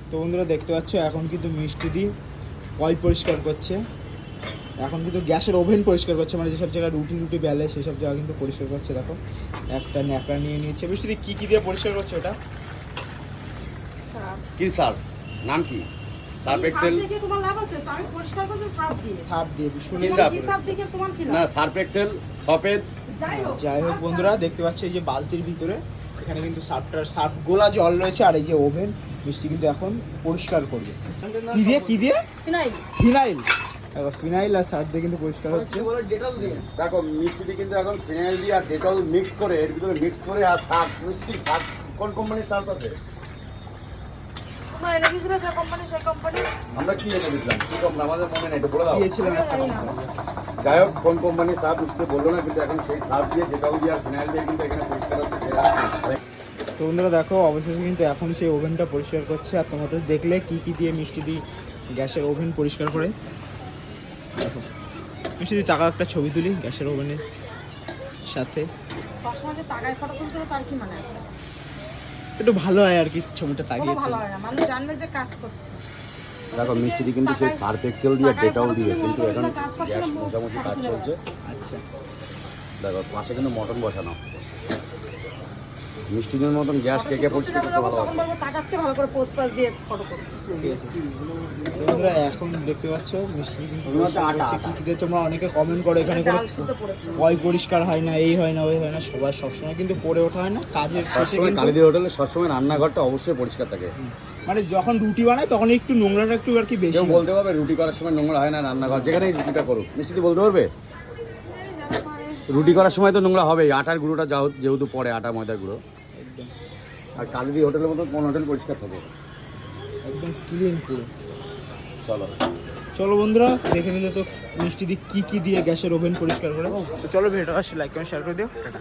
তো বন্ধুরা দেখতে পাচ্ছ এখন কিন্তু মিষ্টি দি অয়েল পরিষ্কার করছে, এখন কিন্তু গ্যাসের ওভেন পরিষ্কার করছে, মানে যেসব জায়গায় রুটি বেলে সেসব জায়গা কিন্তু পরিষ্কার করছে। দেখো একটা ন্যাকড়া নিয়ে নিয়েছে। মিষ্টি দি কী দিয়ে পরিষ্কার করছে ওটা? কি সার্ফ নাম কি? সার্ফ এক্সেল সার্ফ দিয়ে শুনে না, সার্ফ এক্সেল সফেদ। যাই হোক বন্ধুরা দেখতে পাচ্ছ এই যে বালতির ভিতরে এখানে কিন্তু সার্ফ গোলা জল রয়েছে, আর এই যে ওভেন মিষ্টি কিন্তু এখন পরিষ্কার করবে। কি দিয়ে ফিনাইল। দেখো ফিনাইল আর সার্ফ দিয়ে কিন্তু পরিষ্কার হচ্ছে। দেখো মিষ্টি দিয়ে কিন্তু এখন ফিনাইল দিয়ে আর ডেটল মিক্স করে এর ভিতরে মিক্স করে আর সার্ফ মিষ্টি সার্ফ কোন কোম্পানির সার্ফ আছে? আমরা কি এনে দিলাম কি কোম্পানি আমাদের মনে নেই, এটা বলে দাও। দিয়েছিলাম একটা কোম্পানি। যাই হোক কোন কোম্পানির সার্ফ মিষ্টি বললো না, কিন্তু এখন সেই সার্ফ দিয়ে ডেটল দিয়ে আর ফিনাইল দিয়ে কিন্তু এখানে পরিষ্কার হচ্ছে। তো বন্ধুরা দেখো অবশেষে কিন্তু এখন সেই ওভেনটা পরিষ্কার করছে, আর তোমাদের দেখলে কি দিয়ে মিষ্টি দি গ্যাসের ওভেন পরিষ্কার করে। দেখো মিষ্টি দি টাকা একটা ছবি তুলি গ্যাসের ওভেনের সাথে, একটু ভালো হয় আর কি ছবিটা তাকিয়ে। দেখো মিষ্টি দিয়ে কিন্তু সেই সার্ফ এক্সেল দিয়ে ডেটল দিয়ে কিন্তু এখন গ্যাস মোটামুটি কাজ চলছে। আচ্ছা দেখো পাশে কিন্তু মটন বসানো। মিষ্টিদের মতন গ্যাস কে পরিষ্কার করতে ভালোবাসে। তোমরা এখন দেখতে পাচ্ছ মিষ্টি কিন্তু কি দিয়ে তোমরা অনেকে কমেন্ট করো এখানে কোনো পয় পরিষ্কার হয় না, এই হয় না ওই হয় না, সবার সবসময় কিন্তু পড়ে ওঠা হয় না কাজের শেষে। কিন্তু কালীদের হোটেলে সবসময় রান্নাঘরটা অবশ্যই পরিষ্কার থাকে। মানে যখন রুটি বানায় তখন একটু নোংরাটা একটু আর কি বেশি। কেউ বলতে পারবে রুটি করার সময় নোংরা হয় না? রান্নাঘর যেখানেই রুটিটা করুক মিষ্টি বলতে পারবে রুটি করার সময় তো নোংরা হবেই, আটার গুঁড়োটা যেহেতু পড়ে আটা ময়দার গুঁড়ো। আর কালীদি হোটেলের মতো কোন হোটেল পরিষ্কার থাকে? একদম ক্লিন পুরো। চলো বন্ধুরা দেখে নিলে তো মিষ্টি দি কি দিয়ে গ্যাসের ওভেন পরিষ্কার করে। তো চলো ভিডিওটা লাইক করে শেয়ার করে দিও। টাটা।